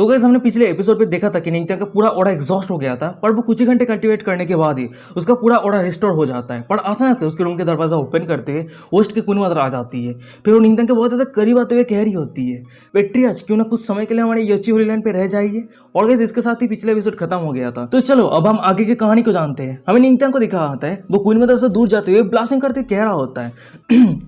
तो गाइस हमने पिछले एपिसोड पे देखा था कि निंगथियांग का पूरा ऑर्डर एग्जॉस्ट हो गया था, पर वो कुछ ही घंटे कल्टीवेट करने के बाद ही उसका पूरा ऑर्डर रिस्टोर हो जाता है। पर अचानक से उसके रूम के दरवाजा ओपन करते हुए वेस्ट की क्वीन मदर आ जाती है। फिर वो निंगथियांग के बहुत ज़्यादा करीब आते हुए कह रही होती है, पेट्रियाज क्यों ना कुछ समय के लिए हमारे योची होली लैंड पे रह जाइए। और गाइस इसके साथ ही पिछले एपिसोड खत्म हो गया था। तो चलो अब हम आगे की कहानी को जानते हैं। हमें निंगथियांग को दिखा आता है वो क्वीन मदर से दूर जाते हुए ब्लास्टिंग करते कह रहा होता है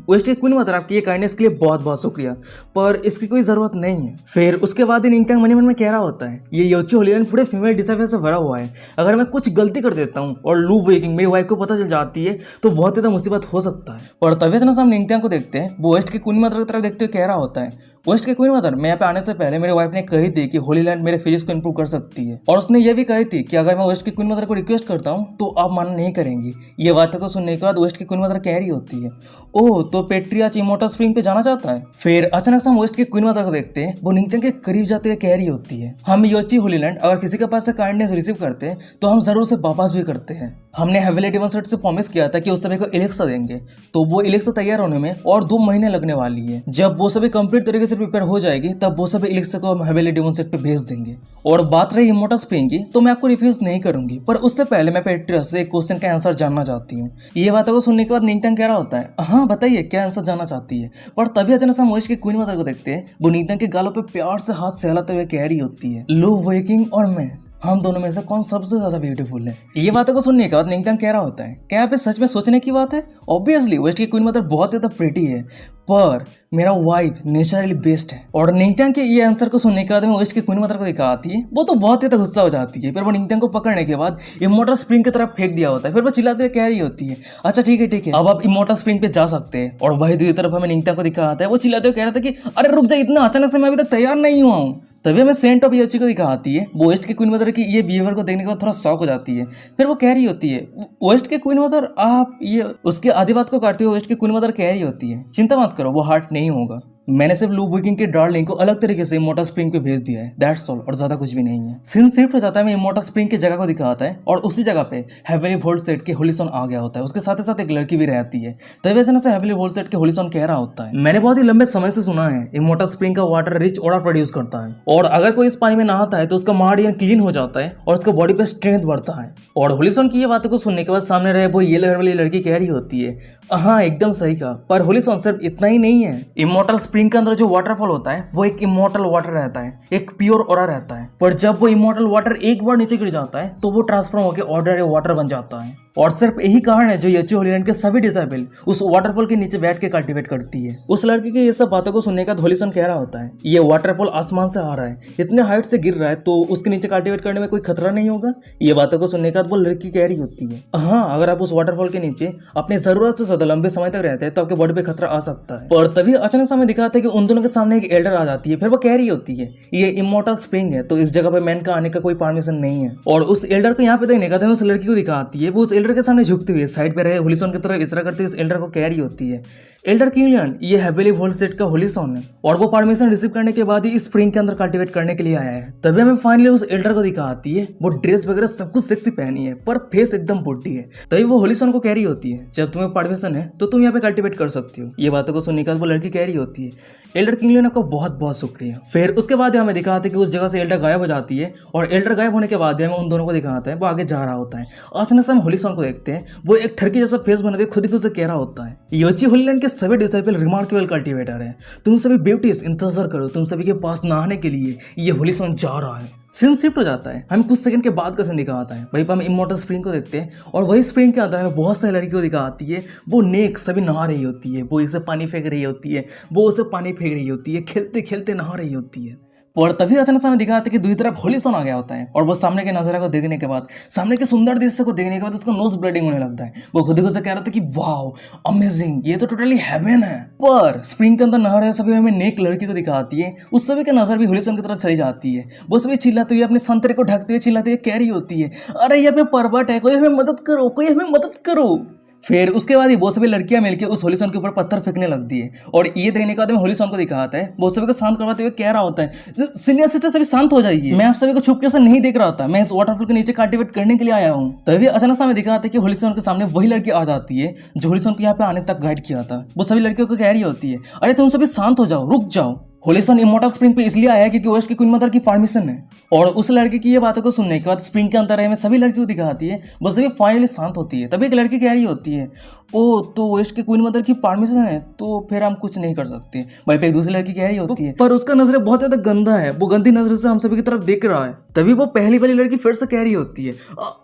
वेस्ट की क्वीन मदर आपकी ये काइंडनेस के लिए बहुत बहुत शुक्रिया, पर इसकी कोई जरूरत नहीं है। फिर उसके बाद ही निंगथियांग मन ही मन में कह रहा होता है ये योची होली लैंड पूरे फीमेल डिसाइफर से भरा हुआ है। अगर मैं कुछ गलती कर देता हूँ और लू वेकिंग मेरी वाइफ को पता चल जाती है तो बहुत ज़्यादा मुसीबत हो सकता है। और तभी से हम निंगथियांग को देखते हैं वो वेस्ट की क्वीन मदर की तरफ देखते हुए कह रहा होता है वेस्ट के क्वीन मदर मैं यहाँ पे आने से पहले मेरे वाइफ ने कही थी कि होली लैंड मेरे फिजिक्स को इंप्रूव कर सकती है, और उसने ये भी कही थी कि अगर मैं वेस्ट की क्वीन मदर को रिक्वेस्ट करता हूँ तो आप मना नहीं करेंगी। ये बातों को सुनने के बाद वेस्ट की क्वीन मदर कह रही होती है ओह तो पेट्रियाज इमोर्टल स्प्रिंग पे जाना चाहता है। फिर अचानक से हम वेस्ट की क्वीन मदर को देखते हैं वो निंगथियांग के करीब जाते हुए कह रही होती है हम योची होली लैंड अगर किसी के पास से काइंडनेस रिसीव करते हैं तो हम जरूर से वापस भी करते हैं। हमने हेवेली डेमन सेट से प्रॉमिस किया था कि उस सभी को इलेक्सा देंगे, तो वो इलेक्सा तैयार होने में और 2 महीने लगने वाली है। जब वो सभी कंप्लीट तरीके से प्रिपेयर हो जाएगी तब वो सभी इलेक्सा को हम हेवेली डेमन सेट पे भेज देंगे। और बात रही इमोर्टल स्प्रिंग की तो मैं आपको रिफ्यूज नहीं करूंगी, पर उससे पहले मैं पेट्रियस से एक क्वेश्चन का आंसर जानना चाहती हूँ। ये बातों को सुनने के बाद निंगथियांग कह रहा होता है हाँ बताइए क्या आंसर जानना चाहती है। पर तभी अचानक हम वेस्ट की क्वीन मदर को देखते हैं वो निंगथियांग के गालों पे प्यार से हाथ सहलाते हुए कह रही होती है लू वेकिंग और मैं हम दोनों में से कौन सबसे ज्यादा ब्यूटीफुल है। ये बातों को सुनने के बाद निंगथियांग कह रहा होता है क्या यहाँ पे सच में सोचने की बात है। ऑब्वियसली वेस्ट की क्वीन मदर बहुत ज्यादा प्रिटी है, पर मेरा वाइफ नेचुरली बेस्ट है। और निंगथियांग के ये आंसर को सुनने के बाद में वेस्ट की क्वीन मदर को दिखाती है वो तो बहुत ज्यादा गुस्सा हो जाती है। फिर वो निंगथियांग को पकड़ने के बाद इमोर्टल स्प्रिंग की तरफ फेंक दिया होता है। फिर वो चिल्लाते हुए कह रही होती है अच्छा ठीक है अब आप इमोर्टल स्प्रिंग पे जा सकते हैं। और वही दूसरी तरफ हमें निंगथियांग को दिखाता है वो चिल्लाते हुए कह रहा था कि अरे रुक जा, इतना अचानक से मैं अभी तक तैयार नहीं हुआ हूँ। तभी हमें सेंट ऑफ योची को दिखाती है वो वेस्ट की क्वीन मदर की ये बिहेवियर को देखने के बाद थोड़ा शॉक हो जाती है। फिर वो कह रही होती है वेस्ट के क्वीन मदर आप ये उसके आधी बात को काटते हुए वेस्ट की क्वीन मदर कह रही होती है चिंता मत करो वो हार्ट नहीं होगा, मैंने सिर्फ लू वेकिंग के डार्लिंग को अलग तरीके से इमोर्टल स्प्रिंग पे भेज दिया है, दैट्स ऑल, और ज्यादा कुछ भी नहीं है। सीन शिफ्ट हो जाता है, मैं इमोर्टल स्प्रिंग की जगह को दिखाता है और उसी जगह पे हेवेली वोल्ट सेट के होलीसॉन आ गया होता है। उसके साथ ही साथ एक लड़की भी रहती है। तभी अचानक से हेवेली वोल्ट सेट के होलीसॉन कह रहा होता है मैंने बहुत ही लंबे समय से सुना है इमोर्टल स्प्रिंग का वाटर रिच ऑरा प्रोड्यूस करता है, और अगर कोई इस पानी में नहाता है तो उसका मार्डियन क्लीन हो जाता है और उसका बॉडी पे स्ट्रेंथ बढ़ता है। और होलीसॉन की ये बातों को सुनने के बाद सामने रहे वो येलो हेयर वाली लड़की कह रही होती है हाँ एकदम सही कहा, पर होलीसॉन सिर्फ इतना ही नहीं है। इमोर्टल स्प्रिंग के अंदर जो वाटरफॉल होता है वो एक इमोर्टल वाटर रहता है, एक प्योर ऑरा रहता है, पर जब वो इमोर्टल वाटर एक बार नीचे गिर जाता है तो वो ट्रांसफॉर्म होकर ऑर्डिनरी वाटर बन जाता है। और सिर्फ यही कारण है जो योची होली लैंड के सभी डिसाइबल उस वाटरफॉल के नीचे बैठ के कल्टीवेट करती है। उस लड़की के ये सब बातों को सुनने का होलीसॉन कह रहा होता है ये वाटरफॉल आसमान से आ रहा है, इतने हाइट से गिर रहा है तो उसके नीचे कल्टीवेट करने में कोई खतरा नहीं होगा। ये बातों को सुनने के बाद वो लड़की कह रही होती है हाँ अगर आप उस वाटरफॉल के नीचे अपनी जरूरत से ज्यादा लंबे समय तक रहते हैं तो आपके बॉडी पे खतरा आ सकता है। पर तभी अचानक से हमें दिखाता है कि उन दोनों के सामने एक एल्डर आ जाती है। फिर वो कह रही होती है ये इमोर्टल स्प्रिंग है तो इस जगह पे मैन का आने का कोई परमिशन नहीं है। और उस एल्डर को यहाँ पे देखने का था उस लड़की को दिखाती है वो उस एल्डर के सामने झुकती हुई साइड पे रहे होलीसॉन की तरफ इशारा करते हुए उस एल्डर को कह रही होती है एल्डर किंगलैंड ये हेवेली वोल्ट सेट का होलीसॉन है और वो परमिशन रिसीव करने के बाद ही इस स्प्रिंग के अंदर कल्टीवेट करने के लिए आया है। तभी हमें फाइनली उस एल्डर को दिखाती है वो ड्रेस वगैरह सब कुछ सेक्सी पहनी है पर फेस एकदम बुड्ढी है। तभी वो होलीसॉन को कह रही होती है जब तुम्हें परमिशन है तो तुम यहाँ पे कल्टीवेट कर सकती हो। ये बातों को सुनने के बाद वो लड़की कह रही होती है एल्डर किंगलैंड आपका बहुत बहुत शुक्रिया। फिर उसके बाद हमें दिखाते हैं कि उस जगह से एल्डर गायब हो जाती है और एल्डर गायब होने के बाद हमें उन दोनों को दिखाता है वो आगे जा रहा होता है। अचानक से हम होलीसॉन को देखते हैं वो एक ठरकी जैसा फेस बनाते खुद ही से कह रहा होता है योची होली लैंड के सभी डिसाइपल रिमार्केबल कल्टीवेटर है, तुम सभी ब्यूटीज इंतजार करो, तुम सभी के पास नहाने के लिए ये होलीसॉन जा रहा है। सीन शिफ्ट हो जाता है, हमें कुछ सेकंड के बाद का सीन दिखाता है। वहीं पर हम इमोर्टल स्प्रिंग को देखते हैं और वही स्प्रिंग के अंदर हमें बहुत सारी लड़कियों को दिखाती है वो नेक सभी नहा रही होती है, वो इसे पानी फेंक रही होती है, वो उसे पानी फेंक रही होती है, खेलते खेलते नहा रही होती है। और तभी अचानक से हमें दिखाते कि दूसरी तरफ होलीसॉन आ गया होता है और वो सामने के नजारा को देखने के बाद सामने के सुंदर दृश्य को देखने के बाद उसका नोज ब्लीडिंग होने लगता है। वो खुद ही खुद से कह रहा था कि वाओ अमेजिंग, ये तो टोटली हेवन है। पर स्प्रिंग के अंदर नहा रहे सभी हमें नेक लड़की को दिखाती है, उस सभी का नजर भी होलीसॉन की तरफ चली जाती है। वो सभी चिल्लाते हुए अपने संतरे को ढकते हुए चिल्लाते हुए कह रही होती है अरे यहाँ पे पर्वत है, कोई हमें मदद करो, कोई हमें मदद करो। फिर उसके बाद ही वो सभी लड़कियां मिलकर उस होलीसॉन के ऊपर पत्थर फेंकने लगती है और ये देखने के बाद में होलीसॉन को दिखाता है वो सभी को शांत करवाते हुए कह रहा होता है सीनियर सिस्टर सभी शांत हो जाइए, मैं आप सभी को छुपके से नहीं देख रहा था, मैं इस वाटरफॉल के नीचे कल्टीवेट करने के लिए आया हूँ। तभी अचानक से हमें दिखाता है कि होलीसॉन के सामने वही लड़की आ जाती है जो होलीसॉन को यहाँ पे आने तक गाइड किया था। वो सभी लड़कियों को कह रही होती है अरे तुम सभी शांत हो जाओ, रुक जाओ। होलिसन इमोर्टल स्प्रिंग पे इसलिए आया क्योंकि ओएस्ट की क्वीन मदर की परमिशन है। और उस लड़की की ये बातों को सुनने के बाद स्प्रिंग के अंदर में सभी लड़कियों को दिखाती है, वो सभी फाइनली शांत होती है। तभी एक लड़की कह रही होती है, ओ तो वेस्ट की क्वीन मदर की परमिशन है तो फिर हम कुछ नहीं कर सकते। वहीं पे एक दूसरी लड़की कह रही होती है, पर उसका नजर बहुत ज्यादा गंदा है, वो गंदी नजर से हम सभी की तरफ देख रहा है। तभी वो पहली वाली लड़की फिर से कह रही होती है,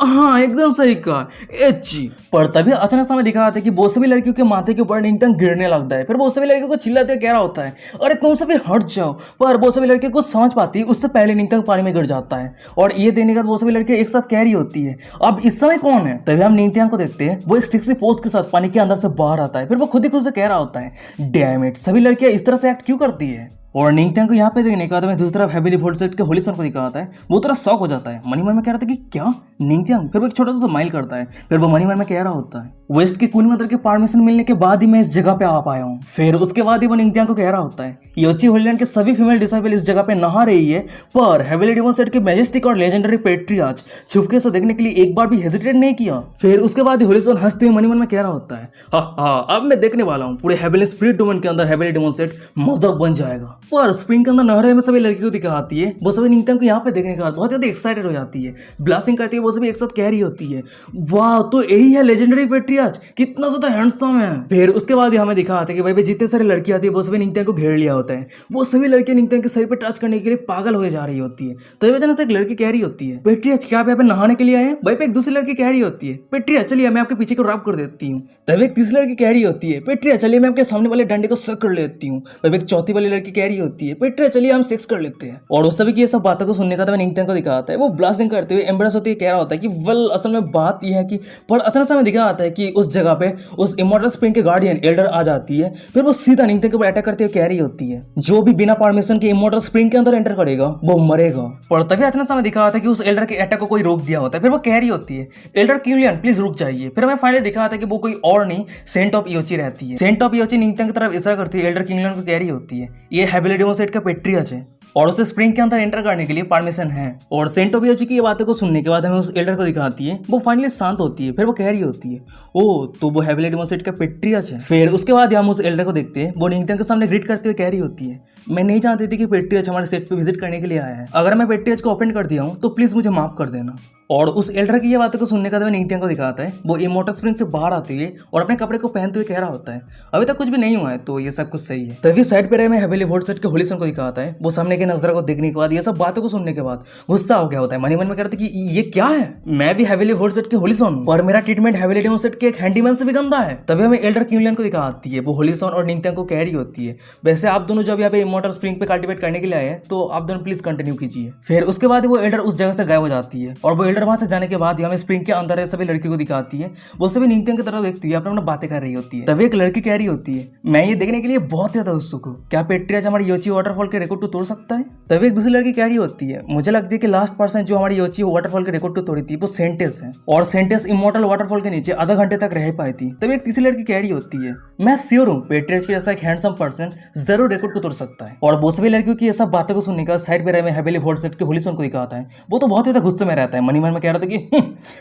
हाँ एकदम सही कहा एची। पर तभी अचानक समय दिखा आता है कि वो सभी लड़कियों के माथे के ऊपर निंगतंग गिरने लगता है। फिर वो सभी लड़कियों को चिल्लाते हुए कह रहा होता है, अरे तुम सभी हट जाओ। पर वो सभी लड़कियों को समझ पाती है उससे पहले निंगतंग पानी में गिर जाता है। और ये देने के बाद वो सभी लड़कियां एक साथ कह रही होती है, अब इस समय कौन है। तभी हम निंगतंग को देखते हैं, वो एक सेक्सी पोज के साथ पानी के अंदर से बाहर आता है। फिर वो खुद ही खुद से कह रहा होता है, डैम इट, सभी लड़कियां इस तरह से एक्ट क्यों करती है। और निंगतंग को यहाँ पे देखने के बाद मैं दूसरी तरफ हेवीली फोर्सेट के होलिसन को दिखाता है। वो थोड़ा शॉक हो जाता है, मनी मन में कह रहा था कि क्या निंगतंग। फिर वो एक छोटा सा स्माइल करता है। फिर वो मनी मन में कह रहा होता है, वेस्ट की क्वीन मदर के परमिशन मिलने के बाद ही मैं इस जगह पे आ पाया हूँ। फिर उसके बाद ही वो निंगतंग को कह रहा होता है, योची होलीलैंड के सभी फीमेल डिसाइबल इस जगह पे नहा रही है, पर हेवीली डेमन सेट के मैजेस्टिक और लेजेंडरी पेट्रियार्च छुपके से देखने के लिए एक बार भी हेजिटेट नहीं किया। फिर उसके बाद होलिसन हंसते हुए मनी मन में कह रहा होता है, हाँ अब मैं देखने वाला हूँ पूरे हेवीली स्पिरिट डोमेन के अंदर हेवीली डेमन सेट मजाक बन जाएगा। पर स्प्रिंग के अंदर नहरे में सभी लड़कियों को दिखाती है। वो सभी निंगतंग को यहाँ पे देखने के बाद बहुत ज्यादा एक्साइटेड हो जाती है, ब्लास्टिंग करती है। वो सभी एक साथ कह रही होती है, वाह तो यही है लेजेंडरी पेट्रियार्च, कितना ज्यादा हैंडसम है। फिर उसके बाद हमें दिखाते हैं कि भाई जितने सारी लड़कियां आती है वो सभी निंगतंग को घेर लिया होता है। वो सभी लड़कियां निंगतंग के सर पे टच करने के लिए पागल हो जा रही होती है। तो वजह से एक लड़की कह रही होती है, पेट्रियार्च क्या आप यहाँ पे नहाने के लिए आए हैं। भाई पे एक दूसरी लड़की कह रही होती है, पेट्रियार्च चलिए मैं आपके पीछे को रैप कर देती हूँ। तभी एक तीसरी लड़की कह रही होती है, पेट्रियार्च चलिए मैं आपके सामने वाले डंडे को सक कर लेती हूँ। तभी एक चौथी वाली लड़की कह रही होती है, पेट्रियार्च चलिए हम सेक्स कर लेते हैं। और उस सभी की ये सब बातों को सुनने का निंगतंग को दिखाता है। वो ब्लास्टिंग करते हुए एम्ब्रेस होती है, कह रहा होता है कि वेल असल में बात यह है कि, पर अचानक से हमें दिखा आता है कि उस जगह पे उस इमॉर्टल स्प्रिंग के गार्डियन एल्डर आ जाती है। फिर वो सीधा निंगतंग के ऊपर अटैक करते हुए कह रही होती है, जो भी बिना परमिशन के इमॉर्टल स्प्रिंग के अंदर एंटर करेगा वो मरेगा। पर तभी अचानक से हमें दिखा आता है कि उस एल्डर के अटैक को कोई रोक दिया होता है। फिर वो कह रही होती है, एल्डर किलियन प्लीज रुक जाइए। फिर हमें फाइनली दिखा आता है कि वो कोई और नहीं, सेंट ऑफ योची रहती है। सेंट ऑफ योची निंगतंग की तरफ इशारा करती है, एल्डर किलियन को कह रही होती है, ये हेवीली डेमन सेट का पेट्रियार्च है और उसे स्प्रिंग के अंदर एंटर करने के लिए परमिशन है। और सेंट ऑफ योची की ये बातों को सुनने के बाद हमें उस एल्डर को दिखाती है। वो फाइनली शांत होती है। फिर वो कह रही होती है, ओ तो वो हेवीली डेमन सेट का पेट्रियार्च है। फिर उसके बाद हम उस एल्डर को देखते हैं। वो निंगतंग के सामने ग्रीट करते हुए कह रही होती है, मैं नहीं जानती थी कि पेट्रियार्च हमारे सेट पे विजिट करने के लिए आया है। अगर मैं पेट्रियार्च को ओपन कर दिया हूँ तो प्लीज मुझे माफ कर देना। और उस एल्डर की ये बातों को सुनने का निंगतंग को दिखाता है। वो इमॉर्टल स्प्रिंग से बाहर आते हुए और अपने कपड़े को पहनते हुए कह रहा होता है, अभी तक कुछ भी नहीं हुआ है तो ये सब कुछ सही है। तभी साइड पे रहे में हेवीली फोर्सेट के होलिसन को दिखाता है। वो सामने के नजर को देखने के बाद, ये सब बातों को सुनने के बाद गुस्सा हो गया होता है। मन में कहता है कि ये क्या है, मैं भी हेवीली फोर्सेट के होलिसन हूं, पर मेरा ट्रीटमेंट हेवीली डेमन सेट के एक हैंडीमैन से भी गंदा है। तभी हमें एल्डर किलियन को दिखाती है। वो होलिसन और निंगतंग को कह रही होती है, वैसे आप दोनों जब यहाँ पे इमॉर्टल स्प्रिंग पे कल्टिवेट करने के लिए आए तो आप दोनों प्लीज कंटिन्यू कीजिए। फिर उसके बाद वो एल्डर उस जगह से गायब हो जाती है। और वो एल्डर वहां से जाने के बाद हमें स्प्रिंग के अंदर सभी लड़कियों को दिखाती है। वो सभी निंगतंग की तरफ देखती है, अपना बातें कर रही होती है। तभी एक लड़की कह रही होती है, मैं ये देखने के लिए बहुत ज्यादा उत्सुक हूँ, क्या पेट्रियार्च हमारी योची वाटरफॉल के रिकॉर्ड को तोड़ सकता है। तभी एक दूसरी लड़की कह रही होती है, मुझे लगती है कि लास्ट पर्सन जो हमारी योची वाटरफॉल के रिकॉर्ड को तोड़ी थी वो सेंटेस है, और सेंटेस इमॉर्टल वाटरफॉल के नीचे आधा घंटे तक रह पाई थी। तभी एक तीसरी लड़की कह रही होती है, मैं श्योर हूँ पेट्रियार्च के जैसा एक हैंडसम पर्सन जरूर रिकॉर्ड को तोड़ सकता है। और वो सभी लड़कियों की ये सब बातों को सुनने का साइड पे रहे हेवीली फोर्सेट के होलिसन को दिखाता है। वो तो बहुत ज्यादा गुस्से में रहता है। मनी मन में कह रहा था कि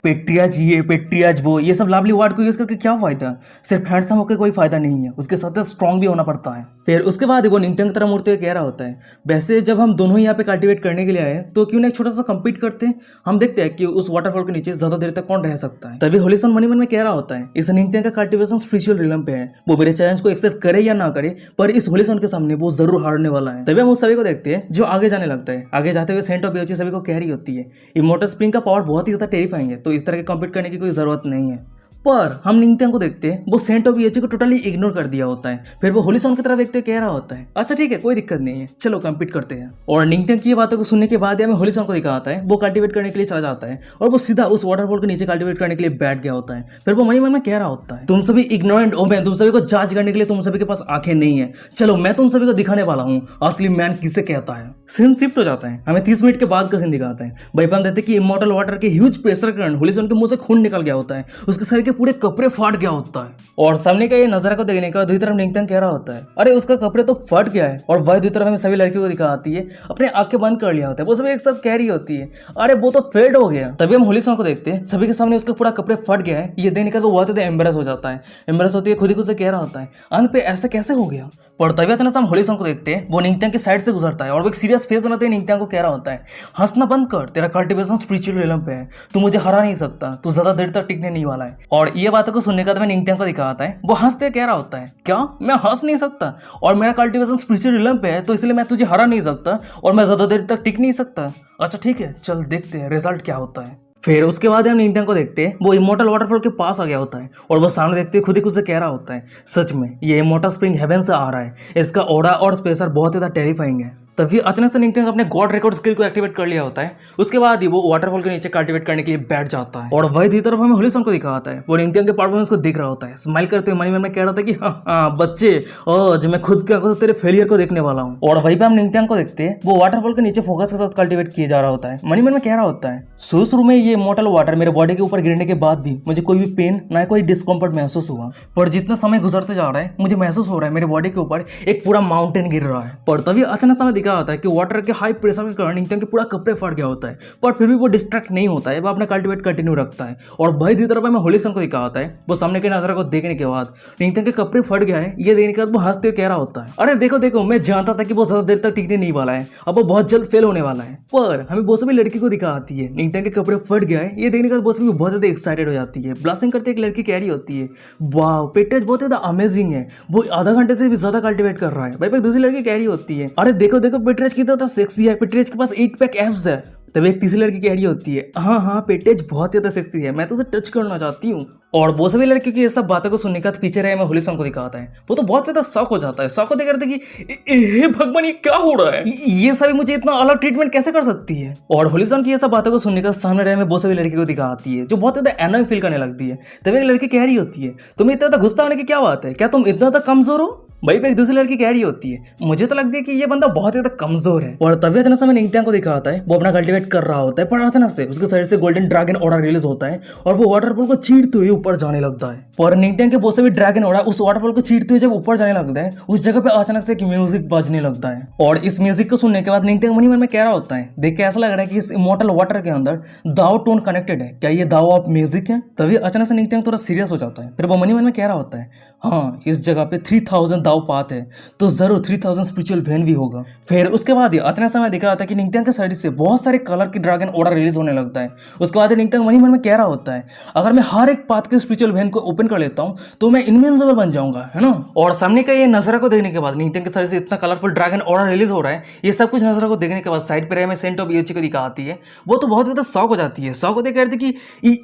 पेट्रियार्च ये पेट्रियार्च वो, ये सब लवली वर्ड को यूज करके क्या फायदा, सिर्फ हैंडसम होकर कोई फायदा नहीं है, उसके साथ स्ट्रॉन्ग भी होना पड़ता है। फिर उसके बाद वो निंगतंग की तरफ मुड़ते हुए कह रहा होता है, वैसे जब हम दोनों ही यहाँ पे कल्टिवेट करने के लिए आए तो क्यों ना एक छोटा सा कंपीट करते हैं, हम देखते हैं कि उस वाटरफॉल के नीचे ज्यादा देर तक कौन रह सकता है। तभी होलिसन मनी मन में कह रहा होता है, इस निंगतंग का कल्टिवेशन स्पिरिचुअल रिलम पे है, वो मेरे चैलेंज को एक्सेप्ट करे या ना करे, पर इस होलिसन के सामने वो जरूर हारने वाला है। तभी हम उस सभी को देखते हैं जो आगे जाने लगता है। आगे जाते हुए सेंट ऑफ योची सभी को कह रही होती है, इमॉर्टल स्प्रिंग का पावर बहुत ही ज्यादा टेरिफाइंग है, तो इस तरह के कम्पीट करने की कोई जरूरत नहीं है। पर हम निंगतंग को देखते हैं, वो सेंट ऑफ योची को टोटली इग्नोर कर दिया होता है। फिर वो होलिसन की तरफ देखते हुए कह रहा होता है, अच्छा ठीक है कोई दिक्कत नहीं है, चलो कम्पीट करते हैं। और निंगतंग की ये बातों को सुनने के बाद हमें होलिसन को दिखाता है। वो कल्टिवेट करने के लिए चला जाता है और वो सीधा उस वाटरफॉल के नीचे कल्टिवेट करने के लिए बैठ गया होता है। फिर वो मनी मन में कह रहा होता है, तुम सभी इग्नोरेंट ओमेन, तुम सभी को जांच करने के लिए तुम सभी के पास आंखें नहीं है, चलो मैं तुम सभी को दिखाने वाला हूँ असली मैन किसे कहता है। सीन शिफ्ट हो जाता है। हमें 30 मिनट के बाद का सीन दिखाता है। भाई हम देखते कि इमॉर्टल वाटर के ह्यूज प्रेशर के कारण होलिसन के मुंह से खून निकल गया होता है, उसके शरीर के पूरे कपड़े फाट गया होता है। और सामने का ये नजारा को देखने का दूसरी तरफ निंगथंग कह रहा होता है अरे उसका कपड़े तो फट गया है। और वही दूसरी तरफ हमें सभी लड़कियों को दिखा आती है अपने आंखें बंद कर लिया होता है। वो सभी एक साथ कह रही होती है अरे वो तो फेल्ड हो गया। तभी हम होली सॉन्ग को देखते हैं सभी के सामने उसका पूरा कपड़े फट गया है। ये देखने का वो बहुत ज्यादा एम्बेरस हो जाता है। एम्बेरस होती है खुद ही खुद से कह रहा होता है अंत पे ऐसा कैसे हो गया। पर तभी अचानक हम होली सॉन्ग को देखते हैं वो निंगथंग की साइड से गुजरता है और वो एक सीरियस फेस बनाते हैं। निंगथंग को कह रहा होता है हंसना बंद कर, तेरा कल्टीवेशन स्पिरिचुअल रिलम पे है, तू मुझे हरा नहीं सकता, तू ज्यादा देर तक टिकने नहीं वाला है। और ये बातों को सुनने का तो मैं निंगथंग को दिखाता है वो हंसते कह रहा होता है क्या मैं हंस नहीं सकता और मेरा कल्टीवेशन स्पिरिचुअल रिलम पे है तो इसलिए मैं तुझे हरा नहीं सकता और मैं ज्यादा देर तक टिक नहीं सकता। अच्छा ठीक है चल देखते हैं रिजल्ट क्या होता है। फिर उसके बाद हम निंगथंग को देखते हैं वो इमोर्टल वाटरफॉल के पास आ गया होता है और वो सामने देखते खुद ही खुद से कह रहा होता है सच में ये इमोर्टल स्प्रिंग हेवन से आ रहा है, इसका ऑरा और स्पेसर बहुत ज़्यादा टेरिफाइंग है। तभी अचानक से निंगथंग अपने गॉड रिकॉर्ड स्किल को एक्टिवेट कर लिया होता है। उसके बाद ही वो वाटरफॉल के नीचे कल्टीवेट करने के लिए बैठ जाता है। और वही दूसरी तरफ हमें होली सॉन्ग को दिखाता है वो निंगथंग के परफॉर्मेंस को देख रहा होता है। स्माइल करते हुए मनी में कह रहा था कि हाँ बच्चे आज मैं खुद क्या कहूँ तेरे फेलियर को देखने वाला हूँ। और वहीं पे हम निंगथंग को देखते हैं वो वाटरफॉल के नीचे फोकस के साथ कल्टीवेट किया जा रहा होता है। मनी में कह रहा होता है शुरू में ये इमोर्टल वाटर मेरे बॉडी के ऊपर गिरने के बाद भी मुझे कोई भी पेन ना कोई डिस्कम्फर्ट महसूस हुआ, पर जितना समय गुजरते जा रहा है मुझे महसूस हो रहा है मेरे बॉडी के ऊपर एक पूरा माउंटेन गिर रहा है। पर तभी अचानक समय दिखा होता है कि वाटर के हाई प्रेशर के कारण निंगथंग के पूरा कपड़े फट गया होता है, पर फिर भी वो डिस्ट्रैक्ट नहीं होता है, वो अपना कल्टीवेट कंटिन्यू रखता है। और भाई दूसरी तरफ में होली सॉन्ग को दिखा होता है वो सामने के नजारा को देखने के बाद निंगथंग के कपड़े फट गया है ये देखने के बाद वो हंसते हुए कह रहा होता है अरे देखो देखो मैं जानता था कि वो ज्यादा देर तक टिकने नहीं वाला है, अब वो बहुत जल्द फेल होने वाला है। पर हमें वो सभी लड़की को दिखा आती है निंगथंग के कपड़े फट गया है ये देखने के बाद वो सभी बहुत ज्यादा एक्साइटेड हो जाती है। ब्लास्टिंग करते एक लड़की कह रही होती है वाह पेट्रेज बहुत ज्यादा अमेजिंग है, वो आधा घंटे से भी ज्यादा कल्टीवेट कर रहा है। भाई दूसरी लड़की कह रही होती है अरे देखो देखो पेट्रेज कितना सेक्सी है, पेट्रेज के पास 8 पैक एब्स है। तब एक तीसरी लड़की कह रही होती है हाँ पेट्रेज बहुत ज्यादा सेक्सी है, मैं तो उसे टच करना चाहती हूँ। और वो सभी लड़की की ये सब बातों को सुनने का पीछे रहे में होली सॉन्ग को दिखाता है वो तो बहुत ज्यादा शॉक हो जाता है। शॉक होते करते कि हे भगवान ये क्या हो रहा है, ये सभी मुझे इतना अलग ट्रीटमेंट कैसे कर सकती है। और होली सॉन्ग की ये सब बातों को सुनने का सामने रहे में वो सभी लड़की को दिखाती है जो बहुत ज्यादा एनॉयिंग फील करने लगती है। तब एक लड़की कह रही होती है तुम्हें इतना ज्यादा गुस्सा आने की क्या बात है, क्या तुम इतना ज्यादा कमजोर हो। भाई पे एक दूसरी लड़की कह रही होती है मुझे तो लगती है कि ये बंदा बहुत ज्यादा कमजोर है। और तभी अचानक से निंगथंग को दिखाता है वो अपना कल्टीवेट कर रहा होता है, पर अचानक से उसके साइड से गोल्डन ड्रैगन ऑरा रिलीज होता है और वो वाटरफॉल को चीरते हुए ऊपर जाने लगता है। पर निंगथंग के वो सभी ड्रैगन ऑरा उस वाटरफॉल को चीरते हुए जब ऊपर जाने लगता है उस जगह पे अचानक से एक म्यूजिक बजने लगता है। और इस म्यूजिक को सुनने के बाद निंगथंग मनी मन में कह रहा होता है देख के ऐसा लग रहा है कि इस इमोर्टल वाटर के अंदर दाओ टोन कनेक्टेड है, क्या ये दाओ ऑफ म्यूजिक है। तभी अचानक से निंगथंग थोड़ा सीरियस हो जाता है। फिर वो मनी मन में कह रहा होता है हाँ इस जगह पे 3000 दाओ पाथ है तो जरूर 3000 स्पिरिचुअल वेन भी होगा। फिर उसके बाद ही अचानक समय दिखा होता है कि निंगथंग के साइड से बहुत सारे कलर की ड्रैगन ऑर्डर रिलीज होने लगता है। उसके बाद निंगथंग मनी मन में कह रहा होता है अगर मैं हर एक पाथ के स्पिरिचुअल वेन को ओपन कर लेता हूँ तो मैं इनविंसिबल बन जाऊंगा, है ना। और सामने का ये नजरा को देखने के बाद निंगथंग के साइड से इतना कलरफुल ड्रैगन ऑर्डर रिलीज हो रहा है, ये सब कुछ नजरा को देखने के बाद साइड पर हमें सेंट ऑफ ईओची को दिखा आती है। वो तो बहुत ज्यादा शॉक हो जाती है। शॉक होते कहते कि